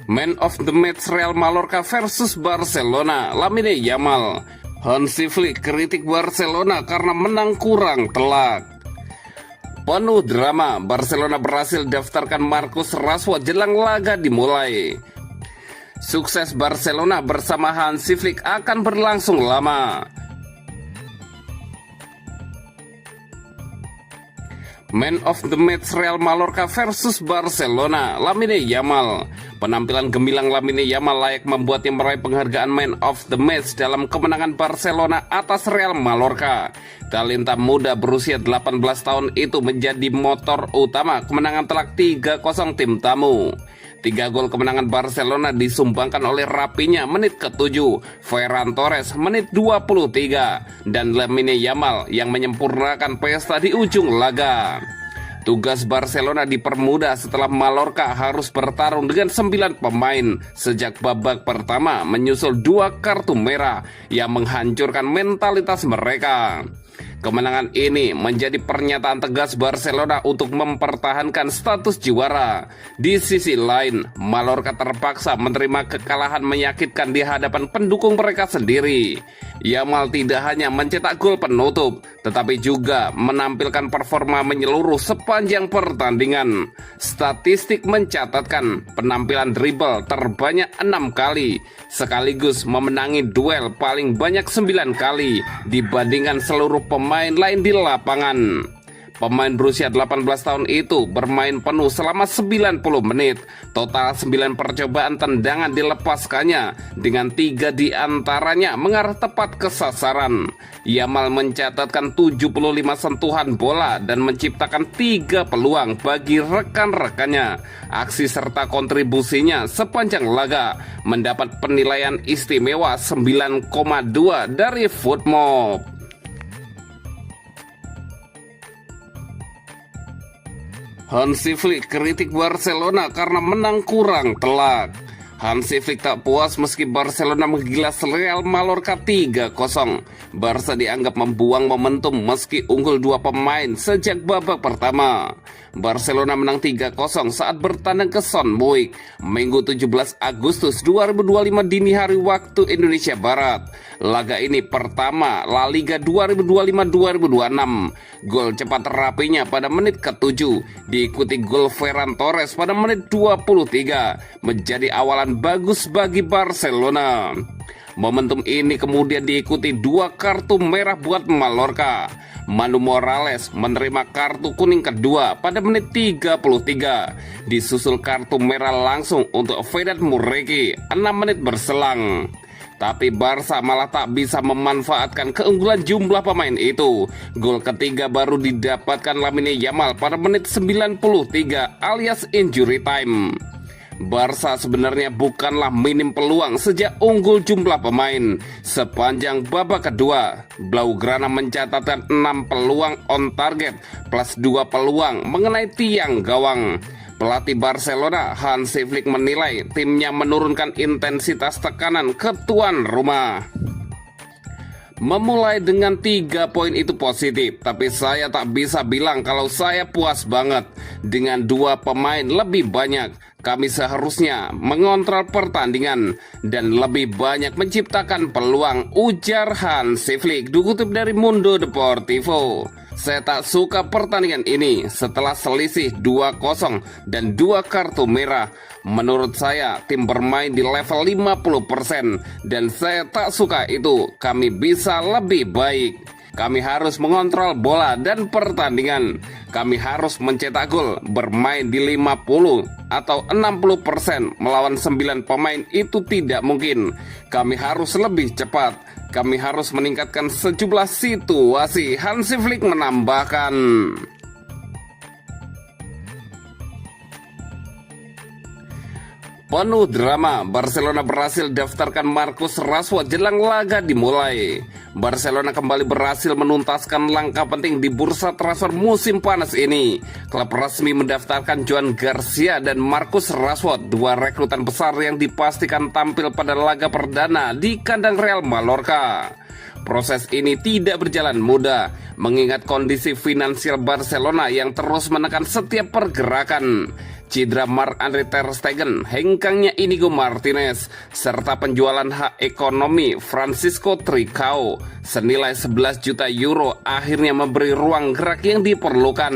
Man of the match Real Mallorca versus Barcelona, Lamine Yamal. Hansi Flick kritik Barcelona karena menang kurang telak. Penuh drama, Barcelona berhasil daftarkan Marcus Rashford jelang laga dimulai. Sukses Barcelona bersama Hansi Flick akan berlangsung lama. Man of the match Real Mallorca versus Barcelona, Lamine Yamal. Penampilan gemilang Lamine Yamal layak membuatnya meraih penghargaan Man of the match dalam kemenangan Barcelona atas Real Mallorca. Talenta muda berusia 18 tahun itu menjadi motor utama kemenangan telak 3-0 tim tamu. 3 gol kemenangan Barcelona disumbangkan oleh Rapinya menit ke-7, Ferran Torres menit 23, dan Lamine Yamal yang menyempurnakan pesta di ujung laga. Tugas Barcelona dipermudah setelah Mallorca harus bertarung dengan 9 pemain sejak babak pertama, menyusul 2 kartu merah yang menghancurkan mentalitas mereka. Kemenangan ini menjadi pernyataan tegas Barcelona untuk mempertahankan status juara. Di sisi lain, Mallorca terpaksa menerima kekalahan menyakitkan di hadapan pendukung mereka sendiri. Yamal tidak hanya mencetak gol penutup, tetapi juga menampilkan performa menyeluruh sepanjang pertandingan. Statistik mencatatkan penampilan dribble terbanyak 6 kali, sekaligus memenangi duel paling banyak 9 kali dibandingkan seluruh pemain lain di lapangan. Pemain berusia 18 tahun itu bermain penuh selama 90 menit. Total 9 percobaan tendangan dilepaskannya, dengan 3 diantaranya mengarah tepat ke sasaran. Yamal mencatatkan 75 sentuhan bola dan menciptakan 3 peluang bagi rekan-rekannya. Aksi serta kontribusinya sepanjang laga mendapat penilaian istimewa 9,2 dari Footmob. Hansi Flick kritik Barcelona karena menang kurang telak. Hansi Flick tak puas meski Barcelona menggilas Real Mallorca 3-0. Barca dianggap membuang momentum meski unggul 2 pemain sejak babak pertama. Barcelona menang 3-0 saat bertandang ke Son Moix, Minggu 17 Agustus 2025 dini hari waktu Indonesia Barat. Laga ini pertama La Liga 2025-2026. Gol cepat Rapinya pada menit ke-7 diikuti gol Ferran Torres pada menit 23 menjadi awalan bagus bagi Barcelona. Momentum ini kemudian diikuti 2 kartu merah buat Mallorca. Manu Morales menerima kartu kuning kedua pada menit 33, disusul kartu merah langsung untuk Vedat Muriqi 6 menit berselang. Tapi Barca malah tak bisa memanfaatkan keunggulan jumlah pemain itu. Gol ketiga baru didapatkan Lamine Yamal pada menit 93 alias injury time. Barca sebenarnya bukanlah minim peluang sejak unggul jumlah pemain. Sepanjang babak kedua, Blaugrana mencatatkan 6 peluang on target plus 2 peluang mengenai tiang gawang. Pelatih Barcelona Hansi Flick menilai timnya menurunkan intensitas tekanan ke tuan rumah. Memulai dengan 3 poin itu positif, tapi saya tak bisa bilang kalau saya puas banget. Dengan 2 pemain lebih banyak, kami seharusnya mengontrol pertandingan dan lebih banyak menciptakan peluang, ujar Hansi Flick, dikutip dari Mundo Deportivo. Saya tak suka pertandingan ini setelah selisih 2-0 dan 2 kartu merah. Menurut saya tim bermain di level 50% dan saya tak suka itu. Kami bisa lebih baik. Kami harus mengontrol bola dan pertandingan. Kami harus mencetak gol, bermain di 50 atau 60% melawan 9 pemain itu tidak mungkin. Kami harus lebih cepat. Kami harus meningkatkan sejumlah situasi, Hansi Flick menambahkan. Penuh drama, Barcelona berhasil daftarkan Marcus Rashford jelang laga dimulai. Barcelona kembali berhasil menuntaskan langkah penting di bursa transfer musim panas ini. Klub resmi mendaftarkan Joan Garcia dan Marcus Rashford, 2 rekrutan besar yang dipastikan tampil pada laga perdana di kandang Real Mallorca. Proses ini tidak berjalan mudah, mengingat kondisi finansial Barcelona yang terus menekan setiap pergerakan. Cedera Marc-Andre ter Stegen, hengkangnya Inigo Martinez, serta penjualan hak ekonomi Francisco Trincao senilai 11 juta euro akhirnya memberi ruang gerak yang diperlukan.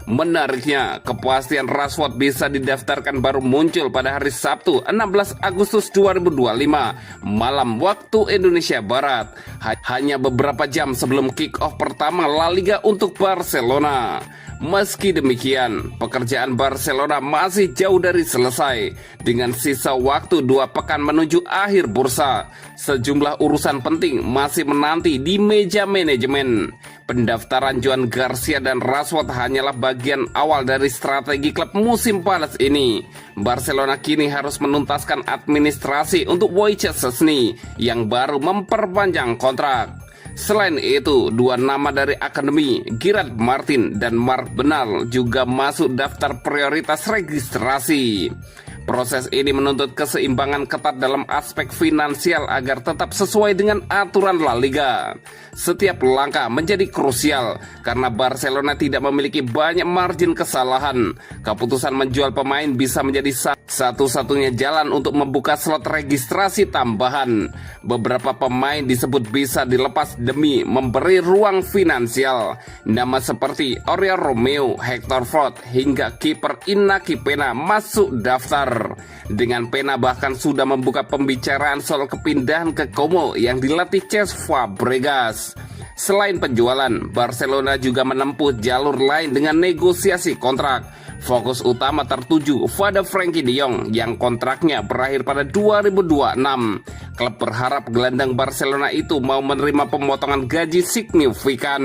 Menariknya, kepastian Rashford bisa didaftarkan baru muncul pada hari Sabtu 16 Agustus 2025 malam waktu Indonesia Barat, hanya beberapa jam sebelum kick-off pertama La Liga untuk Barcelona. Meski demikian, pekerjaan Barcelona masih jauh dari selesai. Dengan sisa waktu 2 pekan menuju akhir bursa, sejumlah urusan penting masih menanti di meja manajemen. Pendaftaran Joan Garcia dan Rashford hanyalah bagian awal dari strategi klub musim panas ini. Barcelona kini harus menuntaskan administrasi untuk Wojciech Szczesny yang baru memperpanjang kontrak. Selain itu, 2 nama dari akademi, Gerard Martin dan Marc Bernal, juga masuk daftar prioritas registrasi. Proses ini menuntut keseimbangan ketat dalam aspek finansial agar tetap sesuai dengan aturan La Liga. Setiap langkah menjadi krusial karena Barcelona tidak memiliki banyak margin kesalahan. Keputusan menjual pemain bisa menjadi satu-satunya jalan untuk membuka slot registrasi tambahan. Beberapa pemain disebut bisa dilepas demi memberi ruang finansial. Nama seperti Oriol Romeu, Hector Fort, hingga kiper Iñaki Peña masuk daftar. Dengan Peña bahkan sudah membuka pembicaraan soal kepindahan ke Como yang dilatih Cesc Fabregas. Selain penjualan, Barcelona juga menempuh jalur lain dengan negosiasi kontrak. Fokus utama tertuju pada Frenkie de Jong yang kontraknya berakhir pada 2026. Klub berharap gelandang Barcelona itu mau menerima pemotongan gaji signifikan.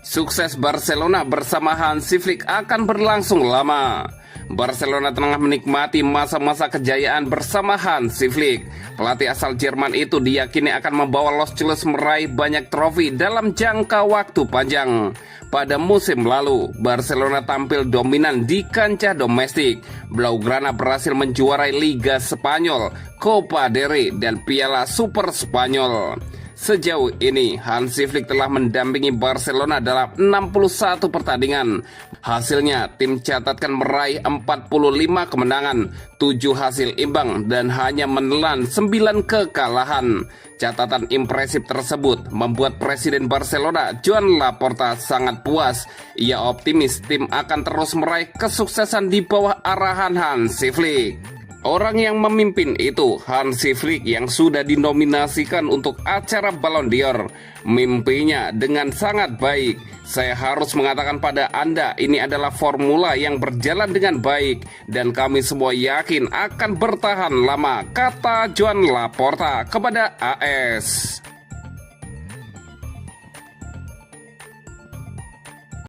Sukses Barcelona bersama Hansi Flick akan berlangsung lama. Barcelona tengah menikmati masa-masa kejayaan bersama Hansi Flick. Pelatih asal Jerman itu diyakini akan membawa Los Chullos meraih banyak trofi dalam jangka waktu panjang. Pada musim lalu, Barcelona tampil dominan di kancah domestik. Blaugrana berhasil menjuarai Liga Spanyol, Copa del Rey, dan Piala Super Spanyol. Sejauh ini, Hansi Flick telah mendampingi Barcelona dalam 61 pertandingan. Hasilnya, tim catatkan meraih 45 kemenangan, 7 hasil imbang, dan hanya menelan 9 kekalahan. Catatan impresif tersebut membuat Presiden Barcelona, Joan Laporta, sangat puas. Ia optimis tim akan terus meraih kesuksesan di bawah arahan Hansi Flick. Orang yang memimpin itu Hansi Flick yang sudah dinominasikan untuk acara Ballon d'Or. Mimpinya dengan sangat baik. Saya harus mengatakan pada Anda, ini adalah formula yang berjalan dengan baik dan kami semua yakin akan bertahan lama, kata Joan Laporta kepada AS.